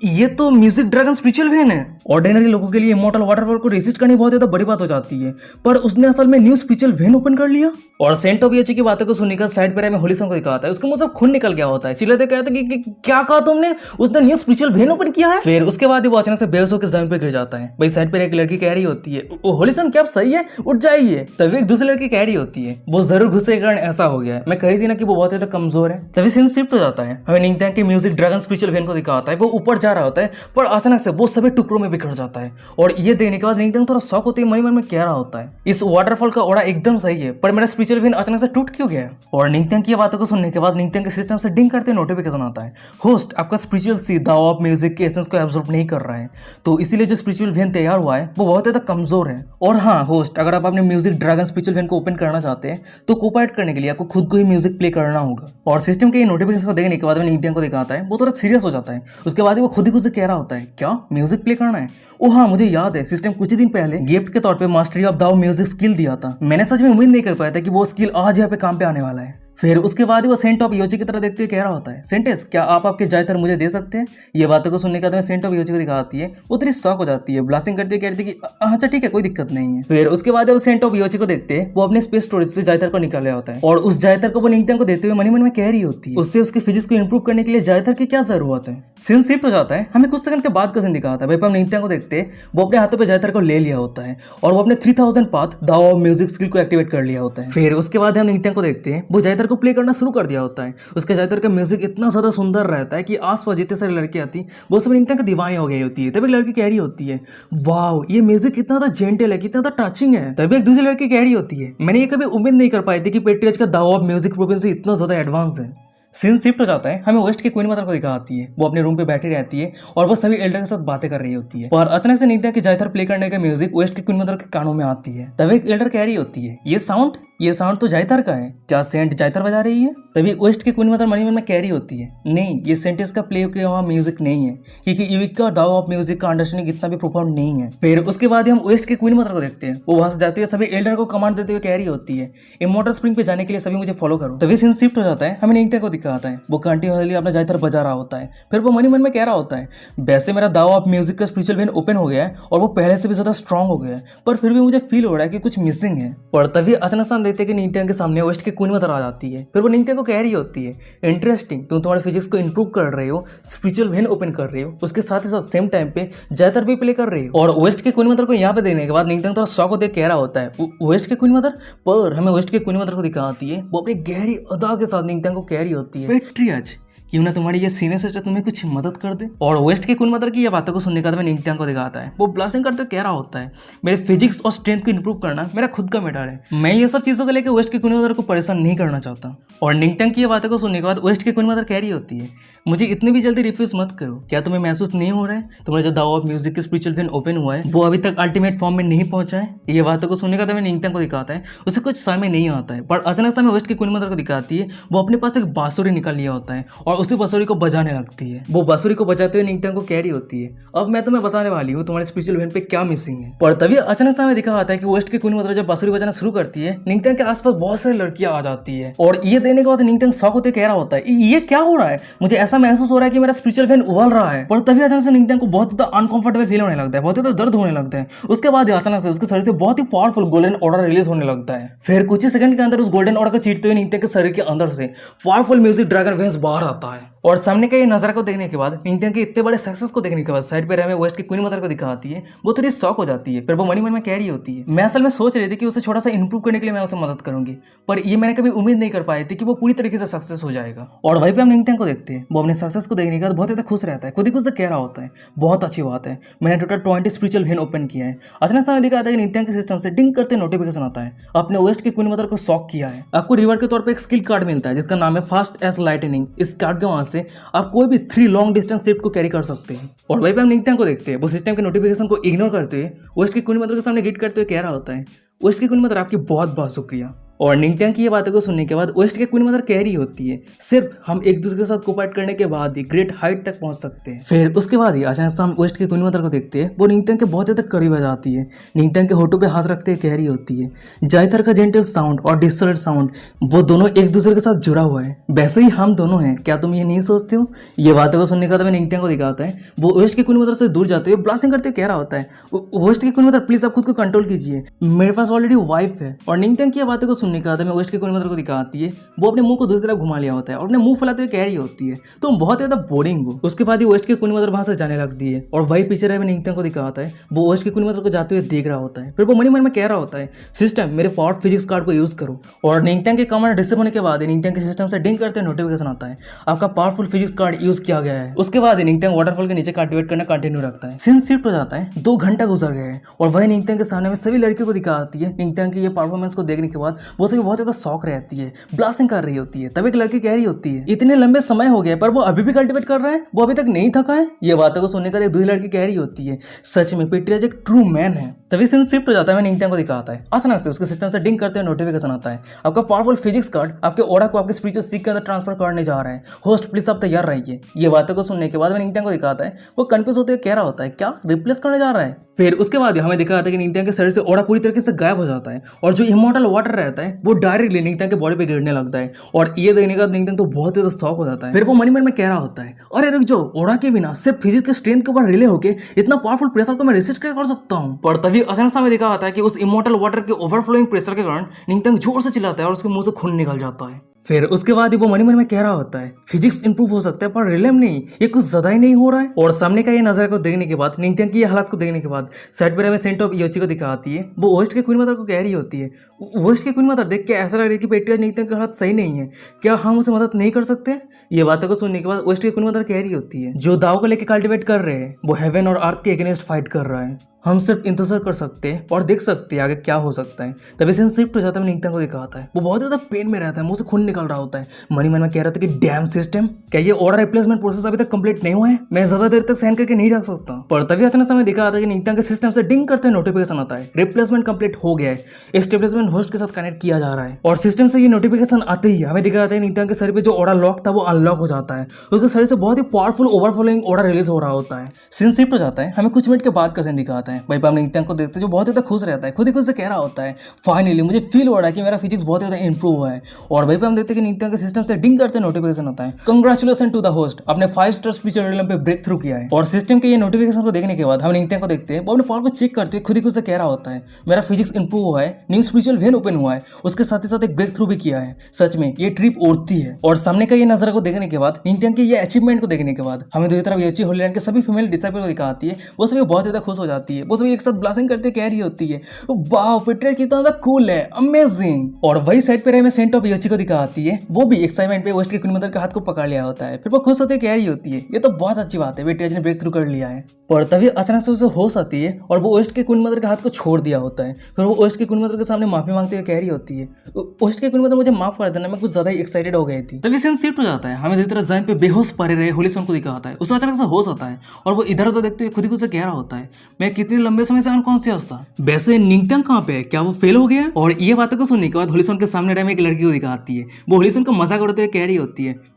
ये तो म्यूजिक ड्रैगन स्पिरिचुअल वेन है। ऑर्डिनरी लोगों के लिए इमोर्टल वाटरफॉल को रेसिस्ट करनी बहुत ज्यादा बड़ी बात हो जाती है, पर उसने असल में न्यू स्पिरिचुअल वेन ओपन कर लिया। और सेंट ऑफ ईओची की बातों को सुनने का साइड पर हमें होली सॉन्ग को दिखाता है उसके मुंह से खून निकल गया होता है। चिल्लाते कहते कि क्या कहा तुमने, उसने न्यू स्पिरिचुअल वेन ओपन किया है। फिर उसके बाद वो अचानक से बेहोश होकर जमीन पर गिर जाता है। भाई साइड पर एक लड़की कह रही होती है होली सॉन्ग क्या आप सही है, उठ जाइए। तभी एक दूसरी लड़की कह रही होती है वो जरूर गुस्से के कारण ऐसा हो गया है, मैं कही थी ना कि वो बहुत ज्यादा कमजोर है। तभी सीन शिफ्ट हो जाता है, हमें निंगथंग के म्यूजिक ड्रैगन स्पिरिचुअल वेन को दिखाता है वो ऊपर जा रहा होता है, पर अचानक से वो सभी टुकड़ों में बिखर जाता है। और ये देखने के बाद निंगथंग थोड़ा शॉक होते ही मन में कह रहा होता है इस वाटरफॉल का ऑरा एकदम सही है, पर मेरा स्पिरिचुअल वेन अचानक से टूट क्यों गया। और निंगथंग की बातों को सुनने के बाद निंगथंग के सिस्टम से डिंग करते नोटिफिकेशन आता है होस्ट आपका स्पिरिचुअल सी दाओ ऑफ म्यूजिक के एसेंस को एब्जॉर्ब नहीं कर रहा है, तो इसीलिए जो स्पिरिचुअल वेन तैयार हुआ है वो बहुत ज्यादा कमजोर है। और हाँ होस्ट अगर आप अपने म्यूजिक ड्रैगन स्पिरिचुअल वेन को ओपन करना चाहते हैं तो कोऑपरेट करने के लिए आपको खुद को ही म्यूजिक प्ले करना होगा। और सिस्टम के नोटिफिकेशन को देखने के बाद निंगथंग को दिखाता है वो थोड़ा सीरियस हो जाता है। उसके बाद वो खुद ही खुद से कह रहा होता है क्या म्यूजिक प्ले करना है। ओ हाँ मुझे याद है सिस्टम कुछ ही दिन पहले गिफ्ट के तौर पे मास्टरी ऑफ दाओ म्यूजिक स्किल दिया था, मैंने सच में उम्मीद नहीं कर पाया था कि वो स्किल आज यहाँ पे काम पे आने वाला है। फिर उसके बाद वो सेंट ऑफ ईओची की तरह देखते हुए कह रहा होता है सेंटेस क्या आप आपके जायतर मुझे दे सकते हैं। ये बातों को सुनने के बाद सेंट ऑफ ईओची को दिखाती है वो तेरी शॉक हो जाती है, ब्लास्टिंग करती है कहती है कि अच्छा ठीक है कोई दिक्कत नहीं है। फिर उसके बाद वो सेंट ऑफ ईओची को देखते हैं वो अपने स्पेस स्टोरेज से जायतर को निकाल रहा होता है और उस जायतर को वो निंगथंग को देते हुए मन में कह रही होती है उससे उसके फिजिक्स को इंप्रूव करने के लिए जायतर की क्या जरूरत है। सीन शिफ्ट हो जाता है, हमें कुछ सेकंड के बाद का सीन दिखाता है। भाई हम निंगथंग को देखते हैं वो अपने हाथों पे जायतर को ले लिया होता है और वो अपने 3000 पाथ दाओ ऑफ म्यूजिक स्किल को एक्टिवेट कर लिया होता है। फिर उसके बाद हम निंगथंग को देखते हैं वो जायतर जायतर को प्ले करना शुरू कर दिया होता है। उसके जायतर का म्यूजिक इतना ज़्यादा सुंदर रहता है कि आसपास जितने सारी लड़कियाँ आती वो सब निंगथैंग की दीवानी हो गई होती है। तभी एक लड़की कह रही होती है, वाओ ये म्यूजिक कितना ज़्यादा जेंटल है, कितना ज़्यादा टचिंग है। तभी एक दूसरी लड़की कह रही होती है, मैंने ये कभी उम्मीद नहीं कर पाई थी कि पेट्रियज का दावा म्यूजिक प्रोफेशन इतना ज़्यादा एडवांस है। सीन शिफ्ट हो जाता है, हमें वेस्ट की क्वीन मदर को दिखाती है। वो अपने रूम पे बैठी रहती है और वो सभी एल्डर के साथ बातें कर रही होती है। पर अचानक से निंगथैंग की जायतर प्ले करने का म्यूजिक वेस्ट की क्वीन मदर के कानों में आती है। तभी एक एल्डर कह रही होती है, ये साउंड तो जायतर का है, क्या सेंट जायतर बजा रही है? तभी वेस्ट की क्वीन मदर मनी मन में कह रही होती है, नहीं ये सेंटेंस का प्ले किया हुआ म्यूजिक नहीं है, क्योंकि यूविक का दाव ऑफ म्यूजिक का अंडरस्टैंडिंग इतना भी प्रोफाउंड नहीं है। फिर उसके बाद हम वेस्ट की क्वीन मदर को देखते हैं। वो वहां से जाती है, सभी एल्डर को कमांड देते हुए कह रही होती है, इमॉर्टल स्प्रिंग पे जाने के लिए सभी मुझे फॉलो करो। तभी सीन शिफ्ट हो जाता है, हमें निंगथैंग को दिखाता है। वो कंटिन्यूअसली अपना जायतर बजा रहा होता है। फिर वो मनी मन में कह रहा होता है, वैसे मेरा दाव ऑफ म्यूजिक का स्पिरिचुअल वेन ओपन हो गया है और वो पहले से भी ज्यादा स्ट्रांग हो गया है, पर फिर भी मुझे फील हो रहा है कि कुछ मिसिंग है। और तभी अचानक से हम देखते हैं कि निंगथैंग के सामने वेस्ट की क्वीन मदर आ जाती है। फिर वो निंगथैंग को कह रही होती है, इंटरेस्टिंग, तुम तुम्हारे फिजिक्स को इंप्रूव कर रहे हो, स्पिरिचुअल वेन ओपन कर रहे हो, उसके साथ ही साथ सेम टाइम पे जायतर भी प्ले कर रहे हो। और वेस्ट के क्वीन मदर को यहाँ पे देने के बाद निंगथैंग थोड़ा शॉक होते कह रहा होता है, वेस्ट के क्वीन मदर? पर हमें वेस्ट के क्वीन मदर को दिखाती है, वो अपनी गहरी अदा के साथ निंगथैंग को कह रही होती है, पेट्रियज क्यों ना तुम्हारी ये सीनियर सिस्टर तुम्हें कुछ मदद कर दे। और वेस्ट के क्वीन मदर की ये बातों को सुनने के बाद निंगथैंग को दिखाता है। वो ब्लास्टिंग करते कह रहा होता है, मेरे फिजिक्स और स्ट्रेंथ को इंप्रूव करना मेरा खुद का मैटर है, मैं ये सब चीज़ों को लेकर वेस्ट के क्वीन मदर को परेशान नहीं करना चाहता। और निंगथैंग की ये बातों को सुनने के बाद वेस्ट के क्वीन मदर कह रही होती है, मुझे इतनी भी जल्दी रिफ्यूज मत करो, क्या तुम्हें महसूस नहीं हो रहा है तुम्हारा जो दाव ऑफ म्यूजिक के स्पिरिचुअल वेन ओपन हुआ है वो अभी तक अल्टीमेट फॉर्म में नहीं पहुंचा है। ये बातों को सुनने का तभी निंगथैंग को दिखाता है, उसे कुछ समय नहीं आता है। पर अचानक से हमें वेस्ट की क्वीन मदर को दिखाती है, वो अपने पास एक बांसुरी निकाल लिया होता है और उसी बांसुरी को बजाने लगती है। वो बांसुरी को बजाते हुए निंगथैंग को कह रही होती है, अब मैं तुम्हें बताने वाली हूँ तुम्हारे स्पिरिचुअल वेन पे क्या मिसिंग है। पर तभी अचानक से हमें दिखा आता है कि वेस्ट की क्वीन मदर जब बांसुरी बजाना शुरू करती है, निंगथैंग के आसपास बहुत सारी लड़कियां आ जाती है। और ये देने के बाद निंगथैंग शॉक होते कह रहा होता है, ये क्या हो रहा है, मुझे ऐसा महसूस हो रहा है कि मेरा स्पिरिचुअल वेन उबल रहा है। पर तभी अचानक से निंगथैंग को बहुत ज्यादा अनकंफर्टेबल फील होने लगता है, बहुत ज्यादा दर्द होने लगता है। उसके बाद अचानक से उसके शरीर से बहुत ही पावरफुल गोल्डन ऑर्डर रिलीज होने लगता है। फिर कुछ ही सेकंड के अंदर उस गोल्डन ऑर्डर को चीरते हुए निंगथैंग के शरीर के अंदर से पावरफुल म्यूजिक ड्रैगन वेन्स बाहर आता है। और सामने का ये नजारा को देखने के बाद निंगथैंग के इतने बड़े सक्सेस को देखने के बाद साइड पे हमें वेस्ट की क्वीन मदर को दिखाती है। वो थोड़ी शॉक हो जाती है। फिर वो मनी मन में कह रही होती है, मैं असल में सोच रही थी कि उसे छोटा सा इंप्रूव करने के लिए मैं उसे मदद करूंगी, पर ये मैंने कभी उम्मीद नहीं कर पाई थी कि वो पूरी तरीके से सक्सेस हो जाएगा। और वहीं पे हम निंगथैंग को देखते हैं, वो अपने सक्सेस को देखने के बाद बहुत ज्यादा खुश रहता है, खुद ही खुद से कह रहा होता है, बहुत अच्छी बात है, मैंने टोटल 20 स्पिरिचुअल वेन ओपन किया है। अचानक से दिखा था कि निंगथैंग के सिस्टम से डिंग करते नोटिफिकेशन आता है, आपने वेस्ट की क्वीन मदर को शॉक किया है। आपको रिवॉर्ड के तौर पर एक स्किल कार्ड मिलता है जिसका नाम है फास्ट एस लाइटनिंग। इस कार्ड के वहां से आप कोई भी 3 लॉन्ग डिस्टेंस शिफ्ट को कैरी कर सकते हैं। और वहीं पे हम निंगथैंग को देखते हैं, वो सिस्टम के नोटिफिकेशन को इग्नोर करते हुए वेस्ट की क्वीन मदर के सामने गिट करते हुए कह रहा होता है, वेस्ट की क्वीन मदर आपकी बहुत बहुत शुक्रिया। और निंगथैंग की ये बातों को सुनने के बाद वेस्ट के क्वीन मदर कह रही होती है, सिर्फ हम एक दूसरे के साथ कोऑपरेट करने के बाद ही ग्रेट हाइट तक पहुंच सकते हैं। फिर उसके बाद ही अचानक से हम वेस्ट के क्वीन मदर को देखते हैं, वो निंगथैंग के बहुत ज़्यादा करीब आ जाती है। निंगथैंग के होठों पे हाथ रखते हुए कह रही होती है, जायतर का जेंटल साउंड और डिस्टर्ड साउंड वो दोनों एक दूसरे के साथ जुड़ा हुआ है, वैसे ही हम दोनों हैं, क्या तुम ये नहीं सोचते हो? ये बातों को सुनने का तो निंगथैंग को दिखाता है, वो वेस्ट के क्वीन मदर से दूर जाते हुए ब्लास्टिंग करते कह रहा होता है, वेस्ट की क्वीन मदर प्लीज आप खुद को कंट्रोल कीजिए, मेरे पास ऑलरेडी वाइफ है। और निंगथैंग की बातों को सुनने का वेस्ट की क्वीन मदर को दिखाती है, वो अपने मुंह को दूसरी तरफ घुमा लिया होता है और अपने मुंह फैलाते हुए कह रही होती है, तुम बहुत ज्यादा बोरिंग हो। उसके बाद ही वेस्ट की क्वीन मदर वहां से जाने लगती है और वही पीछे रहे निंगथैंग को दिखाता है, वो वेस्ट की क्वीन मदर को जाते हुए देख रहा होता है। फिर वो मनी मन में कह रहा होता है, सिस्टम मेरे पावर फिजिक्स कार्ड को यूज करो। और निंगथैंग के कमांड रिसीव होने के बाद निंगथैंग के सिस्टम से डिंग करते नोटिफिकेशन आता है, आपका पावरफुल फिजिक्स कार्ड यूज किया गया है। उसके बाद निंगथैंग वाटरफॉल के नीचे एक्टिवेट करना कंटिन्यू रखता है। सीन शिफ्ट हो जाता है, 2 घंटा गुजर गए हैं और वही निंगथैंग के सामने में सभी लड़कियों को दिखाती है। निंगथैंग की ये परफॉर्मेंस को देखने के बाद वो सभी बहुत ज्यादा शौक रहती है, ब्लास्टिंग कर रही होती है। तब एक लड़की कह रही होती है, इतने लंबे समय हो गए पर वो अभी भी कल्टिवेट कर रहा है, वो अभी तक नहीं थका है। ये बातों को सुनने का एक दूसरी लड़की कह रही होती है, सच में पेट्रियज एक ट्रू मैन है। तभी सीन शिफ्ट हो जाता है, निंगथैंग को दिखाता है, अचानक से उसके सिस्टम से डिंग करते हुए नोटिफिकेशन आता है, आपका पावरफुल फिजिक्स कार्ड आपके ऑरा को आपके स्पिरिचुअल सीक के अंदर ट्रांसफर करने जा रहा है, होस्ट प्लीज आप तैयार रहिए। ये बातों को सुनने के बाद निंगथैंग को दिखाता है, वो कंफ्यूज होते हुए कह रहा होता है, क्या रिप्लेस करने जा रहा है? फिर उसके बाद हमें दिखा जाता है कि निंगथैंग के शरीर से ऑरा पूरी तरीके से गायब हो जाता है और जो इमॉर्टल वाटर रहता है वो डायरेक्टली निंगथैंग के बॉडी पे गिरने लगता है। और ये देखने का निंगथैंग तो बहुत ज्यादा शौक हो जाता है। फिर वो मनी मन में कह रहा होता है, अरे रुक जाओ, ऑरा के बिना सिर्फ फिजिक्स के स्ट्रेंथ के ऊपर रिले होकर इतना पावरफुल प्रेशर को मैं रेसिस्ट कैसे कर सकता हूँ? पर तभी अचानक से हमें दिखा जाता है कि उस इमॉर्टल वाटर के ओवरफ्लोइंग प्रेशर के कारण निंगथैंग जोर से चिल्लाता है और उसके मुंह से खून निकल जाता है। फिर उसके बाद ही वो मनी मन में कह रहा होता है फिजिक्स इंप्रूव हो सकता है पर रिलेम नहीं, ये कुछ ज्यादा ही नहीं हो रहा है। और सामने का ये नजर को देखने के बाद, निंगथियांग की ये हालत को देखने के बाद साइड पर हमें सेंट ऑफ इयोची को दिखाती है। वो ओस्ट के क्वीन मदर को कह रही होती है, ओस्ट के क्वीन मदर देख के ऐसा लग रहा है कि पेट्रिया निंगथियांग की हालत सही नहीं है, क्या हम उसे मदद नहीं कर सकते? ये बातों को सुनने के बाद ओस्ट के क्वीन मदर कह रही होती है जो दाव को लेकर कल्टिवेट कर रहे हैं वो हेवन और अर्थ के अगेंस्ट फाइट कर रहा है, हम सिर्फ इंतजार कर सकते हैं और देख सकते हैं आगे क्या हो सकता है। तभी सीन शिफ्ट हो जाता है, निंगथियांग को दिखाता है वो बहुत ज्यादा पेन में रहता है, मुंह से खून निकल रहा होता है। मनी मन में कह रहा था कि डैम सिस्टम, क्या ये ऑर्डर रिप्लेसमेंट प्रोसेस अभी तक कंप्लीट नहीं हुआ है? मैं ज्यादा देर तक सहन करके नहीं रख सकता। पर तभी अचानक समय दिखा आता है कि निंगथियांग के सिस्टम से डिंग करते नोटिफिकेशन आता है, रिप्लेसमेंट कंप्लीट हो गया है, एस्टेब्लिशमेंट होस्ट के साथ कनेक्ट किया जा रहा है। और सिस्टम से ये नोटिफिकेशन आते ही हमें दिखा जाता है निंगथियांग के शरीर पे जो ऑर्डर लॉक था वो अनलॉक हो जाता है, उसके शरीर से बहुत ही पावरफुल ओवरफ्लोइंग ऑर्डर रिलीज हो रहा होता है। सीन शिफ्ट हो जाता है, हमें कुछ मिनट के बाद का सीन दिखाता है। भाई पाम निंगथियांग को देखते जो बहुत ज्यादा खुश रहता है, खुद ही खुद से कह रहा होता है फाइनली मुझे फील हो रहा है कि मेरा फिजिक्स बहुत ज्यादा इंप्रूव हुआ है। और वहीं पे हम देखते हैं कि निंगथियांग के सिस्टम से डिंग करते नोटिफिकेशन आता है, कंग्रेचुलेशन टू द होस्ट, आपने 5 स्टार स्पिरिचुअल रियलम पे ब्रेक थ्रू किया है। और सिस्टम के ये नोटिफिकेशन को देखने के बाद हम निंगथियांग को देखते हैं वो अपने पावर को चेक करते हुए खुद ही खुद से कह रहा होता है मेरा फिजिक्स इंप्रूव हुआ है, न्यू स्पिरिचुअल वेन ओपन हुआ है, उसके साथ ही साथ एक ब्रेक थ्रू भी किया है। सच में ये ट्रिप उड़ती है। और सामने का ये नजर को देखने के बाद, निंगथियांग के ये अचीवमेंट को देखने के बाद हमें दूसरी तरफ यूची होली लैंड के सभी फीमेल डिसाइपल को दिखाती है, वो सभी बहुत ज्यादा खुश हो जाती है, वो सभी एक साथ ब्लास्टिंग करते कह रही होती है वाह पेट्रिया कितना ज्यादा कूल है, अमेजिंग। और वही साइड पे हमें सेंट ऑफ इयोची को दिखाती है, वो भी एक्साइटमेंट पे वेस्ट के क्वीन मदर के हाथ को पकड़ लिया होता है, फिर वो खुश होते कह रही होती है ये तो बहुत अच्छी बात है, पेट्रिया ने ब्रेक थ्रू कर लिया है। पर तभी अचानक से उसे होश आती है और वो वेस्ट के क्वीन मदर के हाथ को छोड़ दिया होता है, फिर वो वेस्ट के क्वीन मदर के सामने माफी मांगते हुए कह रही होती है वेस्ट के क्वीन मदर मुझे माफ कर देना, मैं कुछ ज्यादा ही एक्साइटेड हो गई थी। तभी सीन शिफ्ट हो जाता है, हमें जिस तरह जमीन पे बेहोश पड़े रहे होलिसन को दिखाता है, उसे अचानक से होश आता है और वो इधर उधर देखते हुए खुद ही खुद से कह रहा होता है मैं कितने लंबे समय से अनकॉन्शियस था, वैसे निंगथियांग कहाँ पे है, क्या वो फेल हो गया? और ये बातों को सुनने के बाद होलिसन के सामने रह एक लड़की को दिखाती है, वो होलिसन को मजाक उड़ाते हुए कह रही होती है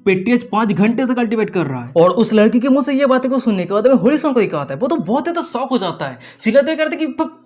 पेट्रिया 5 घंटे से कल्टीवेट कर रहा है। और उस लड़की के मुंह से ये बातें को सुनने के बाद हमें होलिसन को दिखाता है, वो तो बहुत ज्यादा शॉक हो जाता है, चिल्लाते हुए कहते कि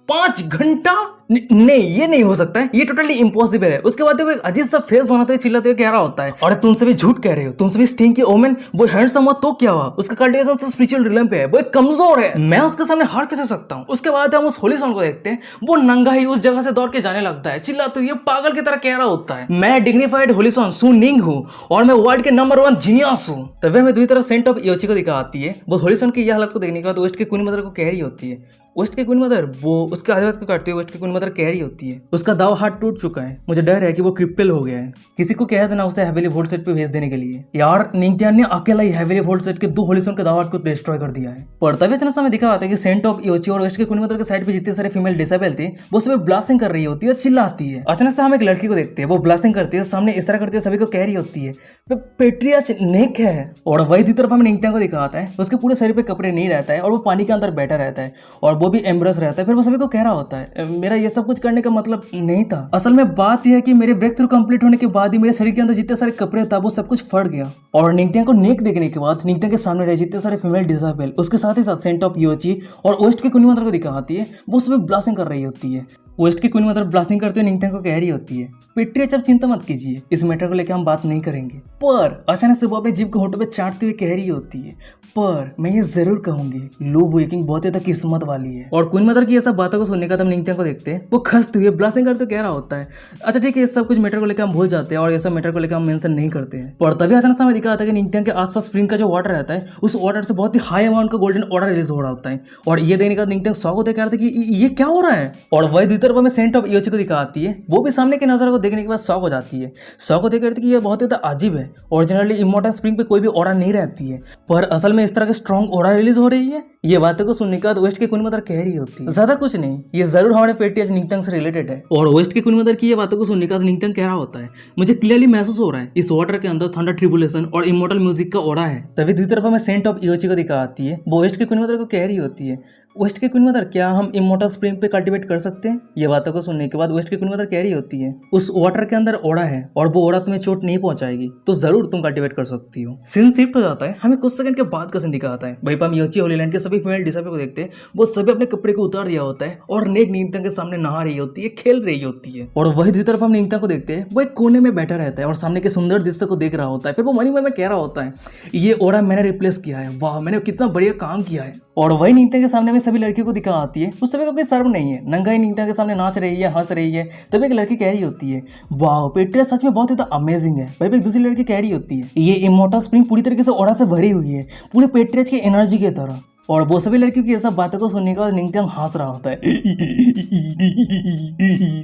5 घंटा नहीं, ये नहीं हो सकता है, ये टोटली इम्पॉसिबल है। उसके बाद वो एक अजीब सा फेस बनाते हुए चिल्लाते हुए कह रहा होता है और तुमसे भी झूठ कह रहे हो, तुमसे भी स्टिंग की ओमेन वो हैंडसम हुआ तो क्या हुआ, उसका कल्टीवेशन तो स्पिरिचुअल रिलम पे है, वो एक कमजोर है, मैं उसके सामने हार कैसे सकता हूँ? उसके बाद हम उस होलिसन को देखते हैं, वो नंगा ही उस जगह से दौड़ के जाने लगता है, चिल्लाते हुए पागल की तरह कह रहा होता है मैं डिग्निफाइड होलिसन सु निंग हूँ और मैं वर्ल्ड के नंबर 1 जीनियस हूँ। तभी हमें दूसरी तरफ सेंट ऑफ इयोची को दिखाती है, वो होलिसन की यह हालत को देखने के बाद वेस्ट के क्वीन मदर को कह रही होती है, वेस्ट के क्वीन मदर वो उसके आदिवास को काटते हुए वेस्ट की क्वीन मदर कह रही होती है उसका दाव हाथ टूट चुका है, मुझे डर है कि वो क्रिप्टल हो गया है, किसी को कह देना उसे हेविली वोल्ट सेट पे भेज देने के लिए। यार निंगथियांग ने अकेला ही हेविली वोल्ट सेट के 2 होलिसन के दाव हाथ को डिस्ट्रॉय कर दिया है। पर तभी अचानक समय दिखा आता है कि सेंट ऑफ इयोची और वेस्ट के क्वीन मदर के साइड पे जितने सारे फीमेल डिसेबल थे वो सभी ब्लास्टिंग कर रही होती है और चिल्लाती है। अचानक से हम एक लड़की को देखते हैं, वो ब्लास्टिंग करती है, सामने इशारा करती है, सभी को कह रही होती है पेट्रिया नेक है। और वही दूसरी तरफ हमें निंगथियांग को दिखाता है, उसके पूरे शरीर पे कपड़े नहीं रहता है और वो पानी के अंदर बैठा रहता है और वो भी एम्ब्रेस रहता है। फिर वो सभी को कह रहा होता है मेरा ये सब कुछ करने का मतलब नहीं था, असल में बात यह है कि मेरे ब्रेक थ्रू कंप्लीट होने के बाद ही मेरे शरीर के अंदर जितने सारे कपड़े था वो सब कुछ फट गया। और निंगथियांग को नेक देखने के बाद निंगथियांग के सामने रहे जितने सारे फीमेल डिसेबल, उसके साथ ही साथ सेंट ऑफ इयोची और वेस्ट के क्वीन मदर को दिखाती है, वो सभी ब्लास्टिंग कर रही होती है। वेस्ट की क्वीन मदर ब्लास्टिंग करते हुए निंगथियांग को कह रही होती है पेट्रिया आप चिंता मत कीजिए, इस मैटर को लेकर हम बात नहीं करेंगे। पर अचानक से वो अपने जीभ को होठों पे चाटते हुए कह रही होती है पर मैं ये जरूर कहूंगी लो वेकिंग बहुत ज्यादा किस्मत वाली है। और क्वीन मदर की ये सब बातों को सुनने का तब निंगथियांग को देखते हैं, वो खसते हुए ब्लास्टिंग करते कह रहा होता है अच्छा ठीक है ये सब कुछ मैटर को लेकर हम भूल जाते हैं और ये सब मैटर को लेकर हम मेंशन नहीं करते हैं। पर तभी अचानक समय दिखा आता है कि निंगथियांग के आसपास स्प्रिंग का जो वाटर रहता है उस वाटर से बहुत ही हाई अमाउंट का गोल्डन ऑर्डर रिलीज हो रहा होता है और ये देखने का निंगथियांग शॉक होते कह रहा था कि ये क्या हो रहा है। और वही दूसरी तरफ हमें सेंट ऑफ इयोची को दिखाती है, वो भी सामने के नजारे को देखने के बाद शॉक हो जाती है, शॉक होते कहती है कि ये बहुत ज्यादा अजीब है और जनरली इमोर्टल स्प्रिंग पे कोई भी ऑर्डर नहीं रहती है पर असल में इस तरह के स्ट्रॉन्ग ऑर्डर रिलीज हो रही है। ये बातों को सुनने के बाद वेस्ट की क्वीन मदर कह रही होती है ज्यादा कुछ नहीं, ये जरूर हमारे पेट्रिया निंगथियांग से रिलेटेड है। और वेस्ट की क्वीन मदर की ये बातों को सुनने के बाद निंगथियांग कह रहा होता है मुझे क्लियरली महसूस हो रहा है इस वाटर के अंदर थंडर ट्रिबुलेशन और इमोर्टल म्यूजिक का ऑर्डर है। तभी दूसरी तरफ हमें सेंट ऑफ इयोची को दिखाती है, वो वेस्ट की क्वीन मदर को कह रही होती है वेस्ट की क्वीन मदर क्या हम इमोर्टल स्प्रिंग पे कल्टीवेट कर सकते हैं? ये बातों को सुनने के बाद वेस्ट की क्वीन मदर कह रही होती है उस वाटर के अंदर ओड़ा है और वो ओड़ा तुम्हें चोट नहीं पहुंचाएगी तो जरूर तुम कल्टीवेट कर सकती हो। सीन शिफ्ट हो जाता है, हमें कुछ सेकंड के बाद का सीन दिखाता है, वहीं पर हम इयोची होली लैंड के सभी फीमेल डिसेबल को देखते हैं, वो सभी अपने कपड़े को उतार दिया होता है और नेक निंगथियांग के सामने नहा रही होती है, खेल रही होती है। और वही दूसरी तरफ हम निंगथियांग को देखते हैं, वो एक कोने में बैठा रहता है और सामने के सुंदर दृश्य को देख रहा होता है। फिर वो मन में कह रहा होता है ये ओड़ा मैंने रिप्लेस किया है, वाह मैंने कितना बढ़िया काम किया है। और वही निंगथियांग के सामने में सभी लड़कियों को दिखा आती है, उस समय को कोई शर्म नहीं है, नंगा ही निकिता के सामने नाच रही है, हंस रही है। तब एक लड़की कह रही होती है, वाह पेट्रिया सच में बहुत ज़्यादा अमेजिंग है। भाई एक दूसरी लड़की कह रही होती है, ये इमोर्टल स्प्रिंग पूरी तरीके से ऑरा से भरी हुई है, पूरे पेट्रिया की एनर्जी की तरह। और वो सभी लड़कियों की ये सब बातों को सुनने के बाद निंगत्यांग हंस रहा होता है,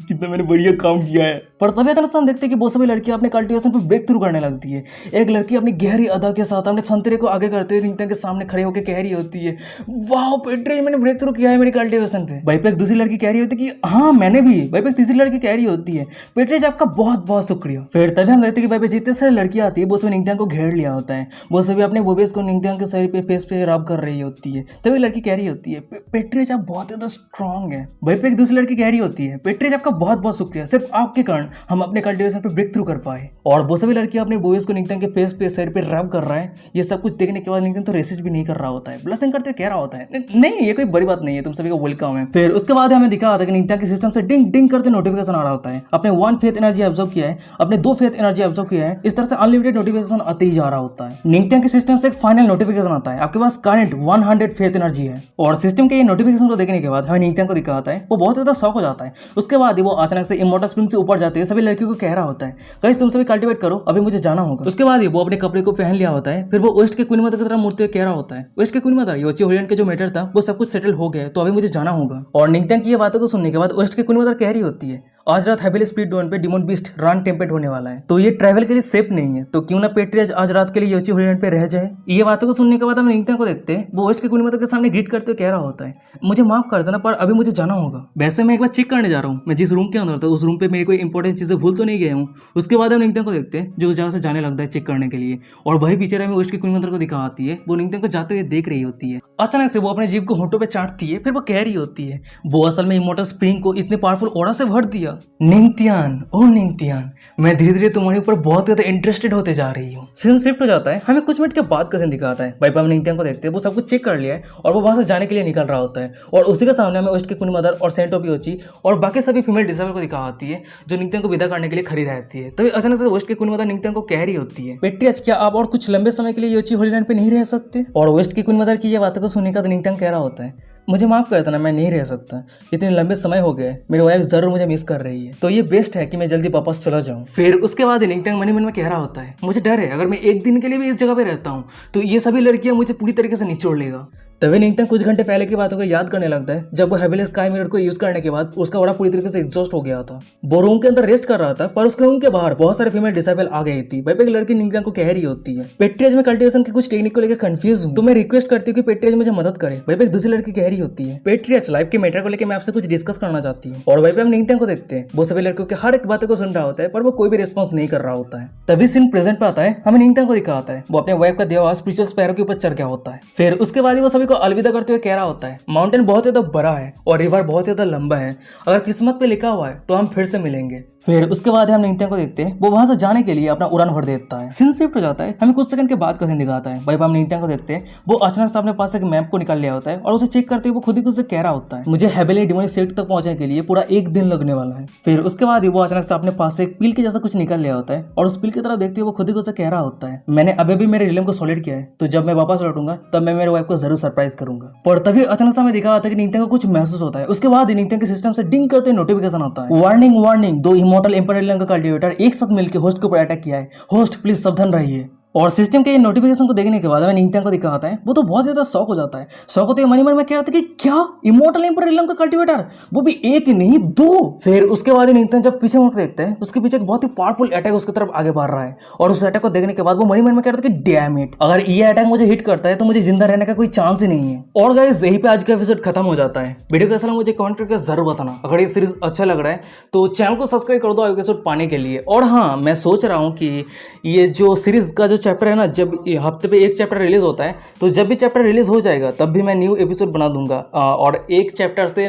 कितना मैंने बढ़िया काम किया है। पर तभी अचानक हम देखते हैं कि वो सभी लड़कियां अपने कल्टीवेशन पे ब्रेक थ्रू करने लगती है। एक लड़की अपनी गहरी अदा के साथ अपने संतरे को आगे करते हुए निंगत्यांग के सामने खड़े होकर कह रही होती है, वाह पेट्रे मैंने ब्रेक थ्रू किया है मेरी कल्टीवेशन पे। भाई पे एक दूसरी लड़की कह रही होती है कि हाँ मैंने भी। भाई पे एक तीसरी लड़की कह रही होती है, पेट्रे जी आपका बहुत बहुत शुक्रिया। फिर तभी हम देखते हैं कि भाई पे जितने सारे लड़कियां आती है वो सभी निंगत्यांग को घेर लिया होता है, वो सभी अपने बोबेस को निंगत्यांग के शरीर पे फेस पे रब कर रही होती है। तभी लड़की कह रही होती है, पेट्रिया आप बहुत ज़्यादा स्ट्रांग है। भाई पे एक दूसरी लड़की कह रही होती है, पेट्रिया आपका बहुत बहुत शुक्रिया, सिर्फ आपके कारण हम अपने कल्टीवेशन पे ब्रेक थ्रू कर पाए। और वो सभी लड़कियां अपने बोबेस को निंगत्यांग के फेस पे सर पे रब कर रहा है। ये सब कुछ देखने के बाद निंगत्यांग तो रेसिस्ट भी नहीं कर रहा होता है, ब्लशिंग करते कह रहा होता है, नहीं ये कोई बड़ी बात नहीं है, तुम सभी का वेलकम है। फिर उसके बाद हमें दिखा होता है कि निंगत्यांग के सिस्टम से डिंग डिंग करते नोटिफिकेशन आ रहा होता है। अपने 1 फेथ एनर्जी ऑब्जर्व किया है, अपने 2 फेथ एनर्जी ऑब्जर्व किया है, इस तरह से अनलिमिटेड नोटिफिकेशन आते ही जा रहा होता है। निंगत्यांग के सिस्टम से एक फाइनल नोटिफिकेशन आता है, आपके पास करंट 100 फेथ एनर्जी है। और सिस्टम के ये नोटिफिकेशन को देखने के बाद हमें निंगत्यांग को दिखा आता है, वो बहुत ज्यादा शॉक हो जाता है। उसके बाद वो अचानक से इमोर्टल स्प्रिंग से ऊपर जाते हुए सभी लड़कियों को कह रहा होता है, गाइस तुम सभी कल्टीवेट करो, अभी मुझे जाना होगा। उसके बाद वो अपने कपड़े को पहन लिया होता है। फिर वो वेस्ट के क्वीन मदर की तरफ मुड़ते हुए कह रहा होता है, वेस्ट के क्वीन मदर योची होलियन के जो मैटर था वो सब कुछ सेटल हो गया, तो अभी मुझे जाना होगा। और निंगत्यांग की ये बातों को सुनने के बाद वेस्ट के क्वीन मदर कह रही होती है, आज रात हेविली स्पीड डोन पे डिमोन बीस्ट रन टेम्पेट होने वाला है, तो ये ट्रैवल के लिए सेफ नहीं है, तो क्यों ना पेट्रिया आज रात के लिए योची होलियन पे रह जाए। ये बातों को सुनने के बाद हम निंगत्यांग को देखते हैं, वो वेस्ट के क्वीन मदर के सामने ग्रीट करते हुए कह रहा होता है, मुझे माफ कर देना पर अभी मुझे जाना होगा। वैसे मैं एक बार चेक करने जा रहा हूँ, मैं जिस रूम के अंदर था उस रूम पे मेरी कोई इंपॉर्टेंट चीजें भूल तो नहीं गया हूँ। उसके बाद हम निंगत्यांग को देखते हैं जो उस जगह से जाने लगता है चेक करने के लिए। और वही पीछे हमें वेस्ट की क्वीन मदर को दिखा आती है, वो निंगत्यांग को जाते हुए देख रही होती है। अचानक से वो अपने जीभ को होठों पे चाटती है, फिर वो कह रही होती है, वो असल में इमोर्टल स्प्रिंग को इतने पावरफुल ऑरा से भर दिया। निंगत्यांग, ओ निंगत्यांग, मैं धीरे धीरे तुम्हारे ऊपर बहुत ज्यादा इंटरेस्टेड होते जा रही हूँ। सीन शिफ्ट हो जाता है, हमें कुछ मिनट के बाद का सीन दिखाता है। भाई हम निंगत्यांग को देखते हैं, वो सब कुछ चेक कर लिया है और वो वहां से जाने के लिए निकल रहा होता है। और उसी के सामने हमें वेस्ट की क्वीन मदर और सेंट ऑफ योची और बाकी सभी फीमेल डिसेबल को दिखा आती है, जो निंगत्यांग को विदा करने के लिए खड़ी रहती है। तभी अचानक से वेस्ट की क्वीन मदर निंगत्यांग को कह रही होती है, पेट्रिया क्या आप और कुछ लंबे समय के लिए योची होलीलैंड पे नहीं रह सकते। और वेस्ट की क्वीन मदर की ये बातों को सुनने का निंगत्यांग कह रहा होता है, मुझे माफ कर देना, मैं नहीं रह सकता, इतने लंबे समय हो गए, मेरी वाइफ जरूर मुझे मिस कर रही है, तो ये बेस्ट है कि मैं जल्दी वापस चला जाऊं। फिर उसके बाद निंगत्यांग मन ही मन में कह रहा होता है, मुझे डर है अगर मैं एक दिन के लिए भी इस जगह पे रहता हूँ तो ये सभी लड़कियां मुझे पूरी तरीके से निचोड़ लेगा। तभी निंगत्यांग कुछ घंटे पहले की बातों को याद करने लगता है, जब वो हेविली स्काई मिरर को यूज करने के बाद उसका ऑरा पूरी तरीके से एग्जॉस्ट हो गया था। वो रूम के अंदर रेस्ट कर रहा था, पर उसके रूम के बाहर बहुत सारे फीमेल डिसेबल आ गई थी। भाई एक लड़की निंगत्यांग को कह रही होती है, पेट्रिया में कल्टीवेशन की कुछ टेक्निक को लेकर कंफ्यूज हूँ, तो मैं रिक्वेस्ट करती हूँ कि पेट्रिया मुझे मदद करे। भाई एक दूसरी लड़की कह रही होती है, पेट्रिया लाइफ के मैटर को लेकर मैं आपसे कुछ डिस्कस करना चाहती हूँ। और भाई हम निंगत्यांग को देखते हैं, वो सभी लड़कियों के हर एक बातों को सुन रहा होता है, पर वो कोई भी रिस्पॉन्स नहीं कर रहा होता है। तभी सीन प्रेजेंट पे आता है, हमें निंगत्यांग को दिखा आता है, वो अपने वाइफ का देवा स्पिरिचुअल स्पैरो के ऊपर चढ़ गया होता है। फिर उसके बाद वो सभी को अलविदा करते हुए कह रहा होता है, माउंटेन बहुत ज्यादा बड़ा है और रिवर बहुत ज्यादा लंबा है, अगर किस्मत पे लिखा हुआ है तो हम फिर से मिलेंगे। फिर उसके बाद हम निंगत्यांग को देखते हैं, वो वहां से जाने के लिए अपना उड़ान भर देता है। सीन शिफ्ट हो जाता है, हमें कुछ सेकंड के बाद का सीन दिखाता है। भाई हम निंगत्यांग को देखते हैं, वो अचानक से अपने पास एक मैप को निकाल लिया होता है और उसे चेक करते हुए वो खुद ही खुद से कह रहा होता है, मुझे हेविली डिमोनिक सेट तक पहुंचने के लिए पूरा 1 दिन लगने वाला है। फिर उसके बाद वो अचानक से अपने पास से एक पिल के जैसा कुछ निकाल लिया होता है और उस पिल की तरफ देखते हुए वो खुद ही खुद से कह रहा होता है, मैंने अभी भी मेरे रिलम को सॉलिड किया है, तो जब मैं वापस लौटूंगा तब मैं मेरे वाइफ को जरूर सरप्राइज करूंगा। पर तभी अचानक से हमें दिखा आता है कि निंगत्यांग को कुछ महसूस होता है। उसके बाद निंगत्यांग के सिस्टम से डिंग करते नोटिफिकेशन आता है, warning warning, 2 immortal emperor cultivator एक साथ मिलकर होस्ट के ऊपर अटैक किया है, होस्ट प्लीज सावधान रहिए। और सिस्टम के ये नोटिफिकेशन को देखने के बाद हमें निंगत्यांग को दिखा आता है, वो तो बहुत ज्यादा शौक हो जाता है। शौक होते मन ही मन में कह रहा था कि क्या इमोर्टल एम्पर रिलम का कल्टीवेटर, वो भी 1 नहीं 2। फिर उसके बाद निंगत्यांग जब पीछे मुड़कर देखते हैं, उसके पीछे एक बहुत ही पावरफुल अटैक उसकी तरफ आगे बढ़ रहा है। और उस अटैक को देखने के बाद वो मन ही मन में कह रहा था कि डैम इट, अगर ये अटैक मुझे हिट करता है तो मुझे जिंदा रहने का कोई चांस ही नहीं है। और गाइस यही पे आज का एपिसोड खत्म हो जाता है। वीडियो कैसा लगा मुझे कमेंट करके जरूर बताना। अगर ये सीरीज अच्छा लग रहा है तो चैनल को सब्सक्राइब कर दो आगे एपिसोड पाने के लिए। और हाँ, मैं सोच रहा हूँ कि ये जो सीरीज का जो चैप्टर है ना, जब हफ्ते पे एक चैप्टर रिलीज होता है, तो जब भी चैप्टर रिलीज हो जाएगा तब भी मैं न्यू एपिसोड बना दूंगा। और एक चैप्टर से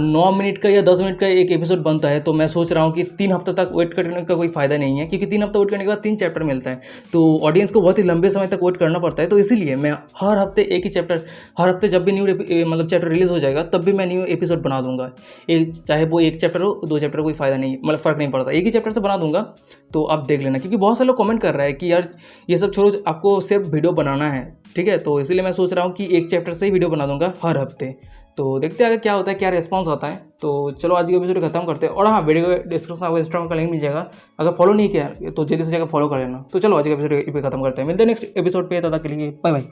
9 मिनट का या 10 मिनट का एक एपिसोड बनता है, तो मैं सोच रहा हूँ कि 3 हफ्ते तक वेट करने का कोई फायदा नहीं है, क्योंकि 3 हफ्ते वेट करने के बाद 3 चैप्टर मिलता है, तो ऑडियंस को बहुत ही लंबे समय तक वेट करना पड़ता है। तो इसीलिए मैं हर हफ्ते एक ही चैप्टर, हर हफ्ते जब भी न्यू मतलब चैप्टर रिलीज हो जाएगा तब भी मैं न्यू एपिसोड बना दूंगा। चाहे वो 1 चैप्टर हो 2 चैप्टर, कोई फायदा नहीं, मतलब फर्क नहीं पड़ता, एक ही चैप्टर से बना दूंगा। तो आप देख लेना, क्योंकि बहुत सारे लोग कमेंट कर रहे हैं कि यार ये सब छोड़ो, आपको सिर्फ वीडियो बनाना है, ठीक है, तो इसीलिए मैं सोच रहा हूँ कि एक चैप्टर से ही वीडियो बना दूंगा हर हफ्ते। तो देखते हैं आगे क्या होता है, क्या रिस्पॉन्स आता है। तो चलो आज की एपिसोड खत्म करते हैं। और हाँ, वीडियो के डिस्क्रिप्शन आपको इंस्टाग्राम का लिंक मिल जाएगा, अगर फॉलो नहीं किया तो जल्दी से जाकर फॉलो कर लेना। तो चलो आज के एपिसोड पे खत्म करते हैं, मिलते हैं नेक्स्ट एपिसोड पे, तब तक के लिए बाय बाय।